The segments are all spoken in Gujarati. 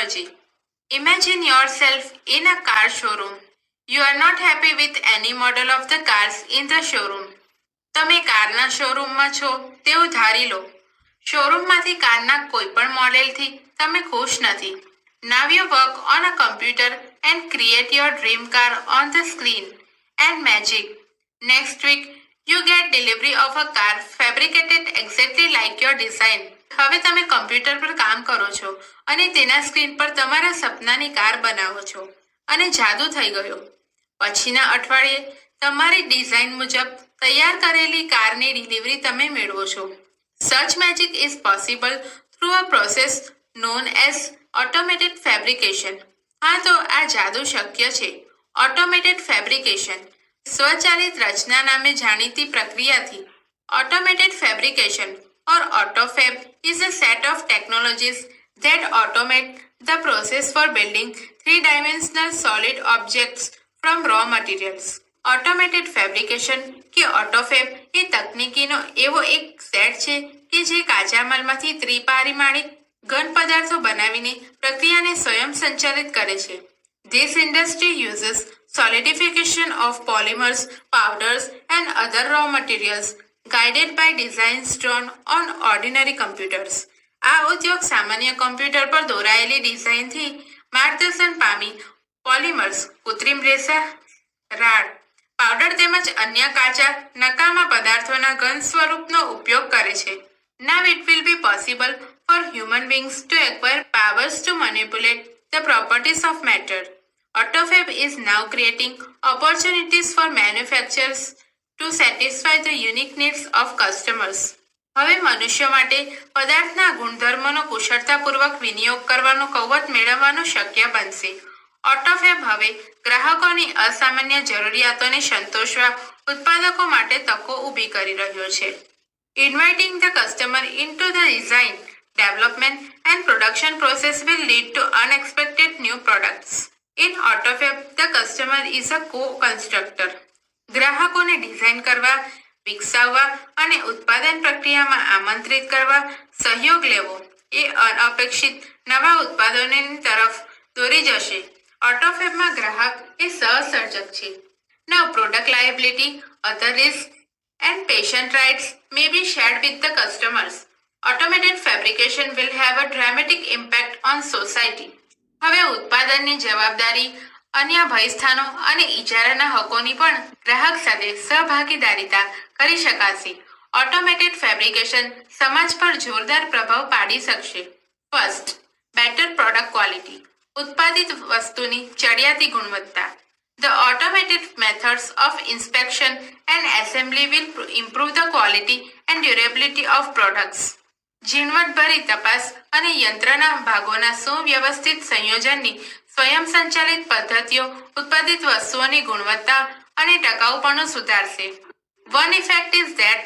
technology. Imagine yourself in a car showroom. You are not happy with any model of the cars in the showroom. તમે કારના શોરૂમમાં છો તેવું ધારી લો. શોરૂમમાંથી કારના કોઈ પણ મોડેલથી તમે ખુશ નથી. Now you work on a computer and create your dream car on the screen. And magic. Next week, you get delivery of a car fabricated exactly like your design. હવે તમે કમ્પ્યુટર પર કામ કરો છો અને તેના સ્ક્રીન પર તમારા સપનાની કાર બનાવો છો અને જાદુ થઈ ગયો. પછીના અઠવાડિયે તમારી ડિઝાઇન મુજબ તૈયાર કરેલી કારની ડિલિવરી તમે મેળવો છો. Such magic is possible through a process known as automated fabrication. હા, તો આ જાદુ શક્ય છે. ઓટોમેટેડ ફેબ્રિકેશન સ્વચાલિત રચના નામે જાણીતી પ્રક્રિયાથી. Automated fabrication or AutoFab is a set of technologies that automate the process for building three-dimensional solid objects from raw materials. Automated fabrication કે AutoFab એ તકનીકીનો એવો એક સેટ છે કે જે કાચા માલમાંથી ત્રિપારિમાણિક ઘન પદાર્થો બનાવીને પ્રક્રિયાને સ્વયં સંચાલિત કરે છે. This industry uses solidification of polymers, powders and other raw materials guided by designs drawn on ordinary computers. આ ઉદ્યોગ સામાન્ય કમ્પ્યુટર પર દોરાયેલી ડિઝાઇનથી માર્ગદર્શન પામી પોલિમર્સ, કૃત્રિમ રેસા, રાડ, પાવડર તેમજ અન્ય કાચા નકામા પદાર્થોના ઘન સ્વરૂપનો ઉપયોગ કરે છે. Now it will be possible for human beings to acquire powers to manipulate the properties of matter. AutoFab is now creating opportunities for manufacturers to satisfy the unique needs of customers. હવે મનુષ્ય માટે પદાર્થના ગુણધર્મોનો કુશળતાપૂર્વક વિનિયોગ કરવાનું કૌવત મેળવવાનું શક્ય બનશે. AutoFab હવે ગ્રાહકોની અસામાન્ય જરૂરિયાતોને સંતોષવા ઉત્પાદકો માટે તકો ઊભી કરી રહ્યો છે. Inviting the customer into the design, development and production process will lead to unexpected new products. In AutoFab, the customer is a co-constructor. ગ્રાહકોને ડિઝાઇન કરવા, વિકસાવવા અને ઉત્પાદન પ્રક્રિયામાં આમંત્રિત કરવા, સહયોગ લેવો એ અનપેક્ષિત નવા ઉત્પાદનોની તરફ દોરી જશે. AutoFabમાં ગ્રાહક એ સહસર્જક છે. Now product liability, other risks and patient rights may be shared with the customers. Automated fabrication will have a dramatic impact on society. હવે ઉત્પાદનની જવાબદારી, અન્ય ભયસ્થાનો અને ઇજારાના હકોની પણ ગ્રાહક સાથે સહભાગીદારીતા કરી શકાશે. ઓટોમેટેડ ફેબ્રિકેશન સમાજ પર જોરદાર પ્રભાવ પાડી શકશે. First, better product quality. ઉત્પાદિત વસ્તુની ચડિયાતી ગુણવત્તા. The automated methods of inspection and assembly will improve the quality and durability of products. ઝીણવટભરી તપાસ અને યંત્રના ભાગોના સુવ્યવસ્થિત સંયોજનની સ્વયં સંચાલિત પદ્ધતિઓ ઉત્પાદિત વસ્તુઓની ગુણવત્તા અને ટકાઉપણું સુધારશે. One effect is that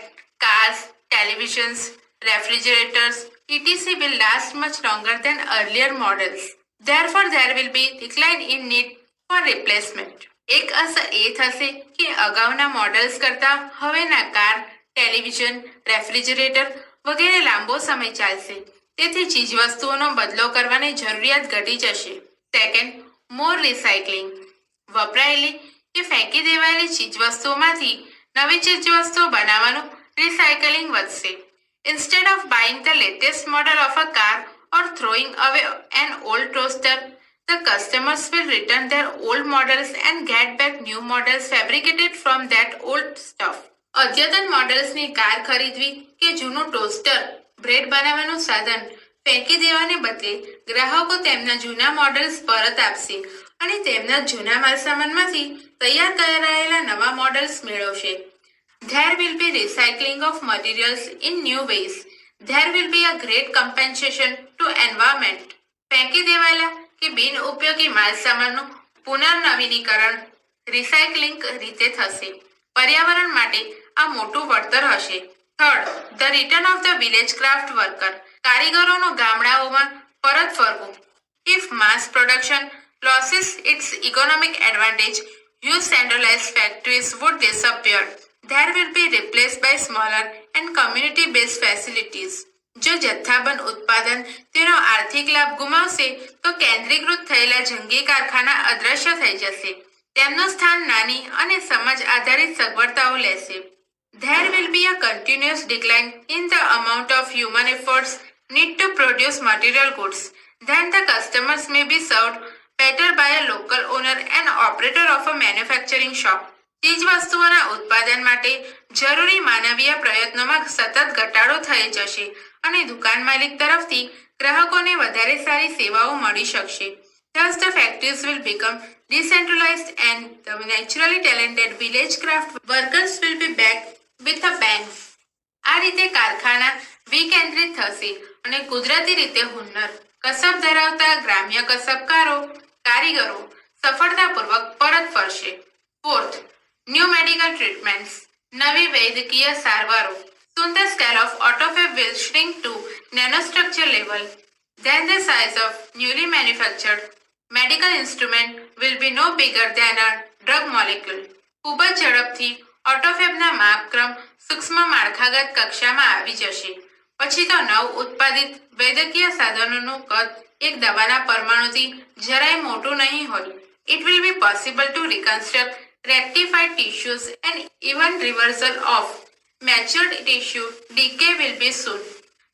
cars, televisions, refrigerators, etc. will last much longer than earlier models. Therefore, there will be decline in need for replacement. એક અસર એ થશે કે અગાઉના મોડલ્સ કરતાં હવેના કાર, ટેલિવિઝન, રેફ્રિજરેટર વગેરે લાંબો સમય ચાલશે. તેથી ચીજવસ્તુઓનો બદલો કરવાની જરૂરિયાત ઘટી જશે. સેકન્ડ, મોર રિસાયકલિંગ. વપરાયેલી કે ફેંકી દેવાયેલી ચીજવસ્તુઓમાંથી નવી ચીજવસ્તુઓ બનાવવાનું રિસાયકલિંગ વધશે. Instead of buying the latest model of a car or throwing away an old toaster, the customers will return their old models and get back new models fabricated from that old stuff. અદ્યતન મોડલ્સની કાર ખરીદવી કે જૂનું ટોસ્ટર, બ્રેડ બનાવવાનું સાધન ફેંકી દેવાને બદલે ગ્રાહકો તેમના જૂના મોડલ્સ પરત આપશે અને તેમના જૂના માલસામાનમાંથી તૈયાર કરાયેલા નવા મોડલ્સ મેળવશે. There will be recycling of materials in new ways. There will be a great compensation to environment. ફેંકી દેવાયેલા કે બિન ઉપયોગી માલસામાનનું પુનર્નવીનીકરણ રિસાયકલિંગ રીતે થશે. પર્યાવરણ માટે આ મોટું વળતર હશે. Third, the return of the village craft worker. કારીગરોનું ગામડાઓમાં પરત ફરવું. If mass production loses its economic advantage, huge centralized factories would disappear. There will be replaced by smaller and community-based facilities. જો જથ્થાબંધ ઉત્પાદન તેનો આર્થિક લાભ ગુમાવશે તો કેન્દ્રીકૃત થયેલા જંગી કારખાના અદ્રશ્ય થઈ જશે. તેમનું સ્થાન નાની અને સમાજ આધારિત સગવડતાઓ લેશે. There will be a continuous decline in the amount of human efforts need to produce material goods. Then the customers may be served better by a local owner and operator of a manufacturing shop. ચીજ વસ્તુઓના ઉત્પાદન માટે જરૂરી માનવીય પ્રયત્નોમાં સતત ઘટાડો થઈ જશે અને દુકાન માલિક તરફથી ગ્રાહકોને વધારે સારી સેવાઓ મળી શકશે. Thus the factories will become decentralized and the naturally talented village craft workers will be back with a bang. આ રીતે કારખાના વિકેન્દ્રિત થશે અને કુદરતી રીતે હુન્નર કસબ ધરાવતા ગ્રામ્ય કસબકારો કારીગરો સફળતાપૂર્વક પરત ફરશે. ફોર્થ, ન્યૂ મેડિકલ ટ્રીટમેન્ટ્સ, નવી વૈદ્યકીય સારવારો. Soon the scale of autophagy will shrink to nanostructure level. Then the size of newly manufactured medical instrument will be no bigger than a drug molecule. ખૂબ જ ઝડપથી ઓટોફેબના માપક્રમ સૂક્ષ્મ માળખાગત કક્ષામાં આવી જશે. પછી તો નવ ઉત્પાદિત વૈદ્યકીય સાધનોનું કદ એક દવાના પરમાણુથી જરાય મોટું નહીં હોય. It will be possible to reconstruct rectified tissues and even reversal of matured tissue decay will be soon.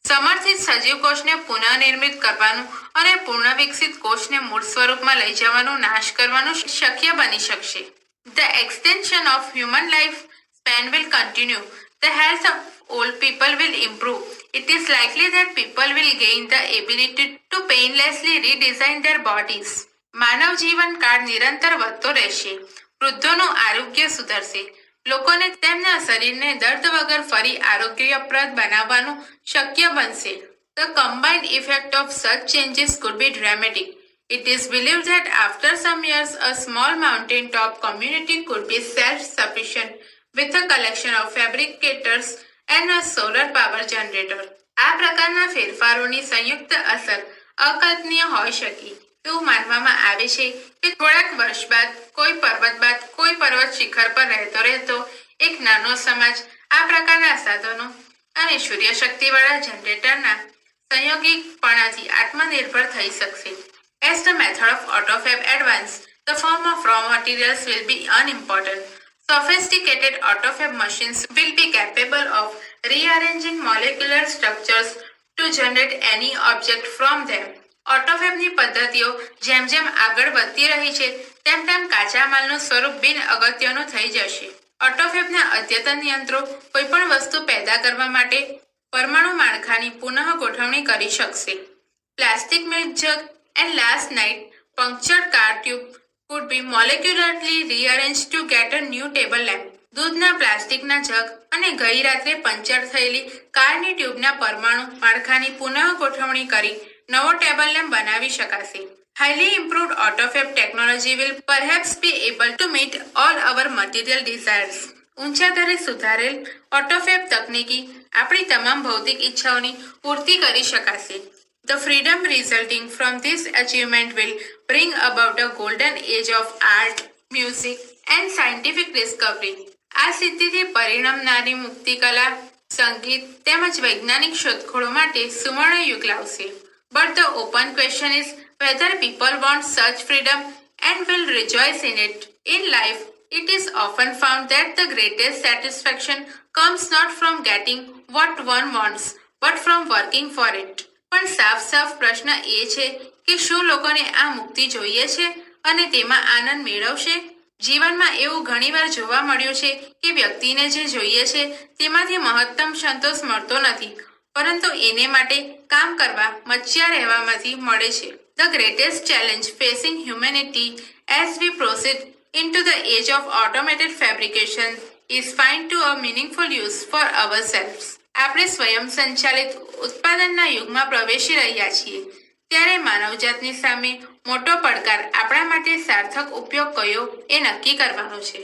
સમર્થિત સજીવ કોષને પુનઃનિર્મિત કરવાનું અને પૂર્ણ વિકસિત કોષને મૂળ સ્વરૂપમાં લઈ જવાનું નાશ કરવાનું શક્ય બની શકશે. The extension of human life span will continue. The health of old people will improve. It is likely that people will gain the ability to painlessly redesign their bodies. માનવ જીવનકાળ નિરંતર વધતો રહેશે. વૃદ્ધોનું આરોગ્ય સુધરશે. લોકોને તેમના શરીરને દર્દ વગર ફરી આરોગ્યપ્રદ બનાવવાનું શક્ય બનશે. The combined effect of such changes could be dramatic. It is believed that after some years, a small mountain-top community could be self-sufficient with a collection of fabricators and a solar power generator. આ પ્રકારના ફેરફારોની સંયુક્ત અસર અકલ્પનીય હોઈ શકે. એવું માનવામાં આવે છે કે થોડાક વર્ષ બાદ કોઈ પર્વત શિખર પર રહેતો એક નાનો સમાજ આ પ્રકારના સાધનો અને સૂર્યશક્તિવાળા જનરેટરના સંયોગીકપણાથી આત્મનિર્ભર થઈ શકશે. As the method of autofab advances, the form of raw materials will be unimportant. Sophisticated autofab machines will be capable of rearranging molecular structures to generate any object from them. ઓટોફેબની પદ્ધતિઓ જેમ જેમ આગળ વધતી રહી છે તેમ તેમ કાચા માલનું સ્વરૂપ બિન અગત્યનું થઈ જશે. ઓટોફેબના અદ્યતન યંત્રો કોઈપણ વસ્તુ પેદા કરવા માટે પરમાણુ માળખાની પુનઃ ગોઠવણી કરી શકશે. Plastic milk jug and last night punctured car tube could be molecularly rearranged to get a new table lamp. દૂધના પ્લાસ્ટિકના જગ અને ગઈ રાત્રે પંચર થયેલી કારની ટ્યુબના પરમાણુ માળખાની પુનઃ ગોઠવણી કરી નવો ટેબલ લેમ્પ બનાવી શકાશે. Highly improved autofab technology will perhaps be able to meet all our material desires. ઊંચા દરે સુધારેલ ઓટોફેબ તકનીકી આપણી તમામ ભૌતિક ઈચ્છાઓની પૂર્તિ કરી શકાશે. The freedom resulting from this achievement will bring about a golden age of art, music and scientific discovery. આ સિદ્ધિથી પરિણમનારી મુક્તિકલા, સંગીત તેમજ વૈજ્ઞાનિક શોધખોળો માટે સુવર્ણ યુગ લાવશે. But the open question is whether people want such freedom and will rejoice in it. In life, it is often found that the greatest satisfaction comes not from getting what one wants, but from working for it. પણ સાફ પ્રશ્ન એ છે કે શું લોકોને આ મુક્તિ જોઈએ છે અને તેમાં આનંદ મેળવશે? જીવનમાં એવું ઘણીવાર જોવા મળ્યું છે કે વ્યક્તિને જે જોઈએ છે તેમાંથી મહત્તમ સંતોષ મળતો નથી, પરંતુ એને માટે કામ કરવા, મચ્યા રહેવામાંથી મળે છે. The greatest challenge facing humanity as we proceed into the age of automated fabrication is find to a meaningful use for ourselves. આપણે સ્વયં સંચાલિત ઉત્પાદનના યુગમાં પ્રવેશી રહ્યા છીએ ત્યારે માનવજાતની સામે મોટો પડકાર આપણા માટે સાર્થક ઉપયોગ કયો એ નક્કી કરવાનો છે.